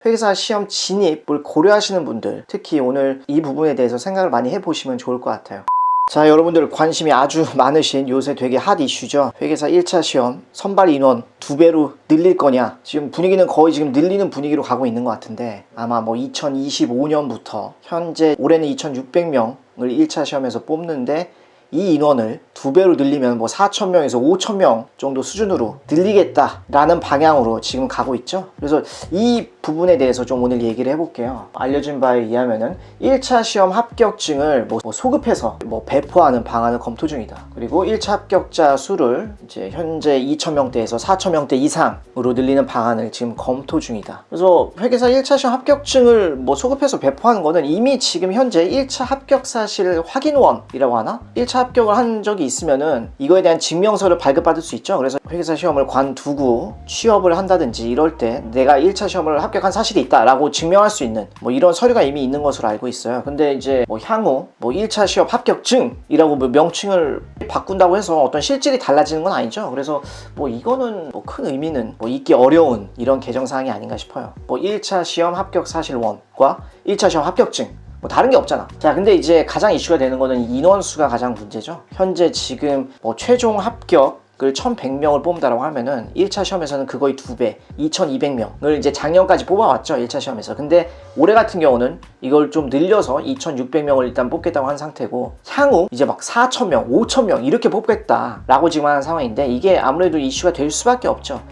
회계사 시험 진입을 고려하시는 분들, 특히 오늘 이 부분에 대해서 생각을 많이 해보시면 좋을 것 같아요. 자, 여러분들 관심이 아주 많으신 요새 되게 핫 이슈죠. 회계사 1차 시험 선발 인원 2배로 늘릴 거냐. 지금 분위기는 거의 지금 늘리는 분위기로 가고 있는 것 같은데, 아마 뭐 2025년부터 현재 올해는 2600명을 1차 시험에서 뽑는데, 이 인원을 2배로 늘리면 뭐 4,000명에서 5,000명 정도 수준으로 늘리겠다라는 방향으로 지금 가고 있죠. 그래서 이 부분에 대해서 좀 오늘 얘기를 해볼게요. 알려진 바에 의하면은 1차 시험 합격증을 뭐 소급해서 배포하는 방안을 검토 중이다. 그리고 1차 합격자 수를 이제 현재 2,000명대에서 4,000명대 이상으로 늘리는 방안을 지금 검토 중이다. 그래서 회계사 1차 시험 합격증을 뭐 소급해서 배포하는 거는 이미 지금 현재 1차 합격 사실 확인원이라고 하나? 1차 합격을 한 적이 있으면은 이거에 대한 증명서를 발급받을 수 있죠. 그래서 회계사 시험을 관두고 취업을 한다든지 이럴 때 내가 1차 시험을 합격한 사실이 있다라고 증명할 수 있는 뭐 이런 서류가 이미 있는 것으로 알고 있어요. 근데 이제 뭐 향후 뭐 1차 시험 합격증이라고 뭐 명칭을 바꾼다고 해서 어떤 실질이 달라지는 건 아니죠. 그래서 뭐 이거는 뭐 큰 의미는 뭐 있기 어려운 이런 개정사항이 아닌가 싶어요. 뭐 1차 시험 합격 사실원과 1차 시험 합격증 뭐 다른 게 없잖아. 자, 근데 이제 가장 이슈가 되는 거는 인원수가 가장 문제죠. 현재 지금 뭐 최종 합격을 1100명을 뽑는다라고 하면은 1차 시험에서는 그거의 2배 2200명을 이제 작년까지 뽑아왔죠. 1차 시험에서. 근데 올해 같은 경우는 이걸 좀 늘려서 2600명을 일단 뽑겠다고 한 상태고, 향후 이제 막 4000명 5000명 이렇게 뽑겠다라고 지금 하는 상황인데, 이게 아무래도 이슈가 될 수밖에 없죠.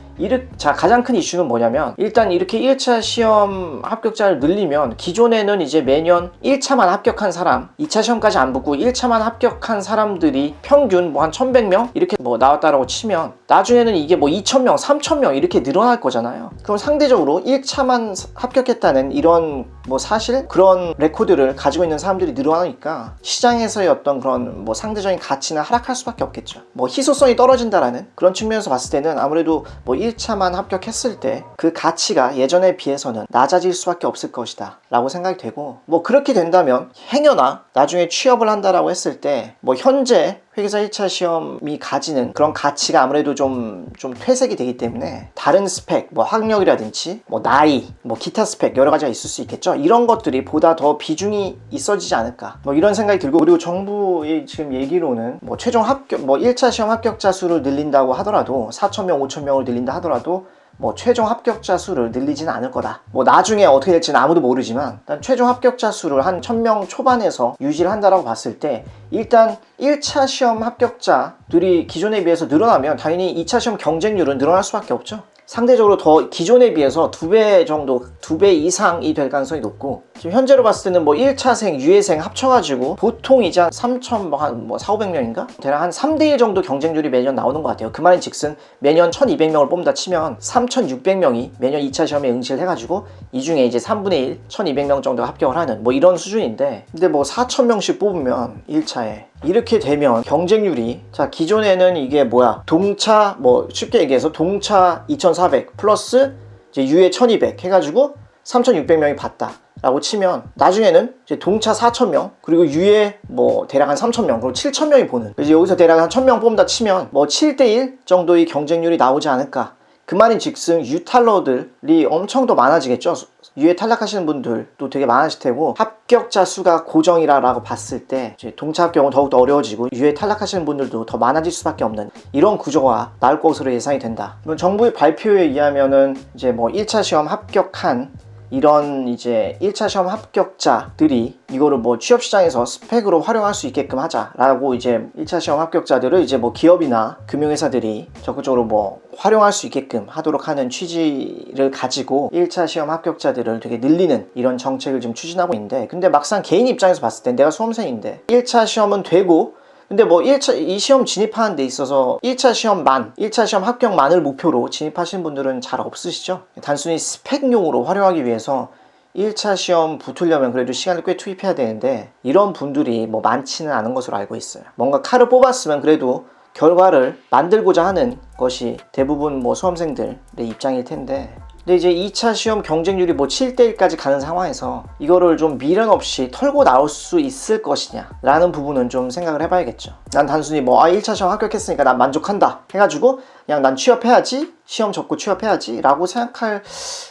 자, 가장 큰 이슈는 뭐냐면, 일단 이렇게 1차 시험 합격자를 늘리면 기존에는 이제 매년 1차만 합격한 사람, 2차 시험까지 안 붙고 1차만 합격한 사람들이 평균 뭐 한 1100명 이렇게 뭐 나왔다라고 치면, 나중에는 이게 뭐 2000명 3000명 이렇게 늘어날 거잖아요. 그럼 상대적으로 1차만 합격했다는 이런 뭐 사실 그런 레코드를 가지고 있는 사람들이 늘어나니까 시장에서의 어떤 그런 뭐 상대적인 가치는 하락할 수밖에 없겠죠. 뭐 희소성이 떨어진다라는 그런 측면에서 봤을 때는 아무래도 뭐 1차만 합격했을 때 그 가치가 예전에 비해서는 낮아질 수밖에 없을 것이다 라고 생각이 되고, 뭐 그렇게 된다면 행여나 나중에 취업을 한다라고 했을 때 뭐 현재 회계사 1차 시험이 가지는 그런 가치가 아무래도 좀 퇴색이 되기 때문에 다른 스펙, 뭐 학력이라든지 뭐 나이, 뭐 기타 스펙 여러 가지가 있을 수 있겠죠. 이런 것들이 보다 더 비중이 있어지지 않을까, 뭐 이런 생각이 들고, 그리고 정부의 지금 얘기로는 뭐 최종 합격, 뭐 1차 시험 합격자 수를 늘린다고 하더라도 4,000명, 5,000명을 늘린다 하더라도 뭐 최종 합격자 수를 늘리지는 않을 거다. 뭐 나중에 어떻게 될지는 아무도 모르지만, 일단 최종 합격자 수를 한 1000명 초반에서 유지를 한다라고 봤을 때, 일단 1차 시험 합격자들이 기존에 비해서 늘어나면 당연히 2차 시험 경쟁률은 늘어날 수밖에 없죠. 상대적으로 더 기존에 비해서 2배 정도, 2배 이상이 될 가능성이 높고, 지금 현재로 봤을 때는 뭐 1차생, 유예생 합쳐가지고 보통 이제 한 3,000, 뭐 4,500명인가? 대략 한 3대1 정도 경쟁률이 매년 나오는 것 같아요. 그 말인 즉슨 매년 1200명을 뽑는다 치면 3600명이 매년 2차 시험에 응시를 해가지고 이 중에 이제 3분의 1, 1200명 정도가 합격을 하는 뭐 이런 수준인데, 근데 뭐 4000명씩 뽑으면 1차에 이렇게 되면 경쟁률이, 자, 기존에는 이게 뭐야, 동차, 뭐 쉽게 얘기해서 동차 2400 플러스 이제 유예 1200 해가지고 3600명이 봤다 라고 치면, 나중에는 이제 동차 4000명 그리고 유예 뭐 대략 한 3000명 그리고 7000명이 보는, 이제 여기서 대략 한 1000명 뽑는다 치면 뭐 7대1 정도의 경쟁률이 나오지 않을까. 그 말인 즉슨 유탈러들이 엄청 더 많아지겠죠. 유예 탈락하시는 분들도 되게 많으실 테고, 합격자 수가 고정이라고 봤을 때 이제 동차 합격은 더욱더 어려워지고 유예 탈락하시는 분들도 더 많아질 수밖에 없는 이런 구조가 나올 것으로 예상이 된다. 정부의 발표에 의하면은 이제 뭐 1차 시험 합격한 이런 이제 1차 시험 합격자들이 이거를 뭐 취업시장에서 스펙으로 활용할 수 있게끔 하자라고, 이제 1차 시험 합격자들을 이제 뭐 기업이나 금융회사들이 적극적으로 뭐 활용할 수 있게끔 하도록 하는 취지를 가지고 1차 시험 합격자들을 되게 늘리는 이런 정책을 지금 추진하고 있는데, 근데 막상 개인 입장에서 봤을 땐 내가 수험생인데 1차 시험은 되고, 근데 뭐 이 시험 진입하는 데 있어서 1차 시험 합격만을 목표로 진입하시는 분들은 잘 없으시죠? 단순히 스펙용으로 활용하기 위해서 1차 시험 붙으려면 그래도 시간을 꽤 투입해야 되는데, 이런 분들이 뭐 많지는 않은 것으로 알고 있어요. 뭔가 칼을 뽑았으면 그래도 결과를 만들고자 하는 것이 대부분 뭐 수험생들의 입장일 텐데, 근데 이제 2차 시험 경쟁률이 뭐 7대1까지 가는 상황에서 이거를 좀 미련 없이 털고 나올 수 있을 것이냐 라는 부분은 좀 생각을 해봐야겠죠. 난 단순히 뭐 1차 시험 합격했으니까 난 만족한다 해가지고 그냥 난 취업해야지, 시험 접고 취업해야지 라고 생각할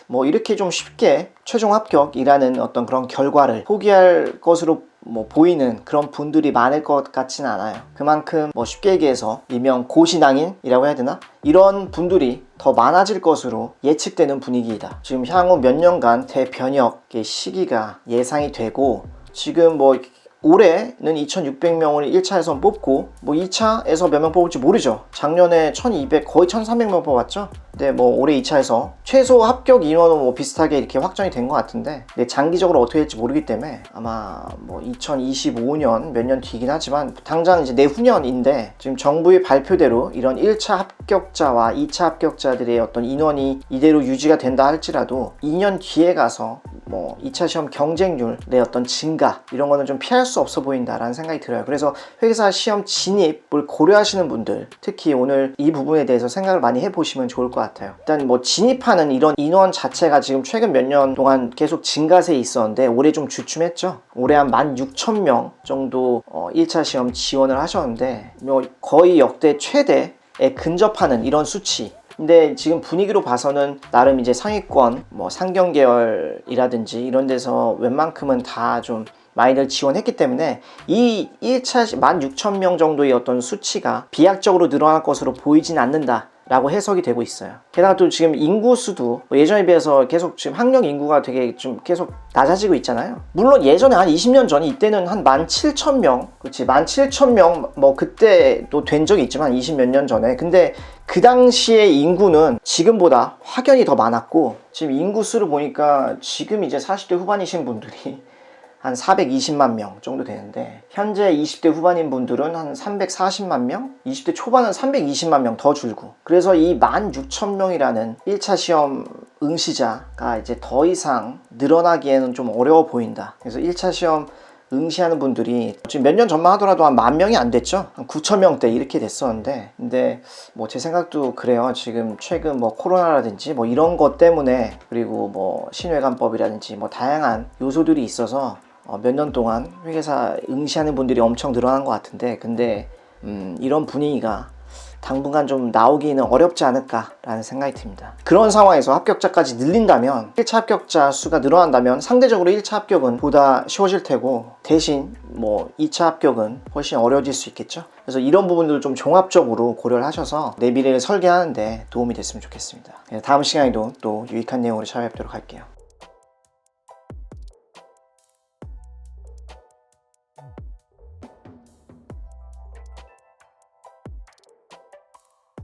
뭐 이렇게 좀 쉽게 최종 합격이라는 어떤 그런 결과를 포기할 것으로 뭐 보이는 그런 분들이 많을 것 같지는 않아요. 그만큼 뭐 쉽게 얘기해서 일명 고신앙인이라고 해야 되나? 이런 분들이 더 많아질 것으로 예측되는 분위기이다. 지금 향후 몇 년간 대변혁의 시기가 예상이 되고, 지금 뭐 올해는 2600명을 1차에서 뽑고 뭐 2차에서 몇 명 뽑을지 모르죠. 작년에 1200 거의 1300명 뽑았죠. 근데 뭐 올해 2차에서 최소 합격 인원은 뭐 비슷하게 이렇게 확정이 된 것 같은데, 근데 장기적으로 어떻게 될지 모르기 때문에 아마 뭐 2025년 몇 년 뒤긴 하지만 당장 이제 내후년인데, 지금 정부의 발표대로 이런 1차 합격자와 2차 합격자들의 어떤 인원이 이대로 유지가 된다 할지라도 2년 뒤에 가서 뭐 2차 시험 경쟁률의 어떤 증가 이런 거는 좀 피할 수 없어 보인다라는 생각이 들어요. 그래서 회계사 시험 진입을 고려하시는 분들, 특히 오늘 이 부분에 대해서 생각을 많이 해보시면 좋을 것 같아요. 일단 뭐 진입하는 이런 인원 자체가 지금 최근 몇 년 동안 계속 증가세에 있었는데 올해 좀 주춤했죠. 올해 한 16,000명 정도 1차 시험 지원을 하셨는데 뭐 거의 역대 최대에 근접하는 이런 수치. 근데 지금 분위기로 봐서는 나름 이제 상위권 뭐 상경 계열이라든지 이런 데서 웬만큼은 다 좀 많이들 지원했기 때문에 이 1차 16,000명 정도의 어떤 수치가 비약적으로 늘어날 것으로 보이진 않는다 라고 해석이 되고 있어요. 게다가 또 지금 인구 수도 예전에 비해서 계속 지금 학령 인구가 되게 좀 계속 낮아지고 있잖아요. 물론 예전에 한 20년 전에 이때는 한 17,000명, 그렇지, 17,000명 뭐 그때도 된 적이 있지만 20 몇 년 전에. 근데 그 당시의 인구는 지금보다 확연히 더 많았고, 지금 인구 수를 보니까 지금 이제 40대 후반이신 분들이 한 420만 명 정도 되는데, 현재 20대 후반인 분들은 한 340만 명, 20대 초반은 320만 명 더 줄고, 그래서 이 16,000명이라는 1차 시험 응시자가 이제 더 이상 늘어나기에는 좀 어려워 보인다. 그래서 1차 시험 응시하는 분들이 지금 몇 년 전만 하더라도 한 10,000명이 안 됐죠. 한 9,000명대 이렇게 됐었는데, 근데 뭐 제 생각도 그래요. 지금 최근 뭐 코로나라든지 뭐 이런 것 때문에, 그리고 뭐 신회관법이라든지 뭐 다양한 요소들이 있어서 몇 년 동안 회계사 응시하는 분들이 엄청 늘어난 것 같은데, 근데 이런 분위기가 당분간 좀 나오기는 어렵지 않을까라는 생각이 듭니다. 그런 상황에서 합격자까지 늘린다면, 1차 합격자 수가 늘어난다면 상대적으로 1차 합격은 보다 쉬워질 테고, 대신 뭐 2차 합격은 훨씬 어려워질 수 있겠죠. 그래서 이런 부분들을 좀 종합적으로 고려를 하셔서 내 미래를 설계하는데 도움이 됐으면 좋겠습니다. 다음 시간에도 또 유익한 내용으로 찾아뵙도록 할게요.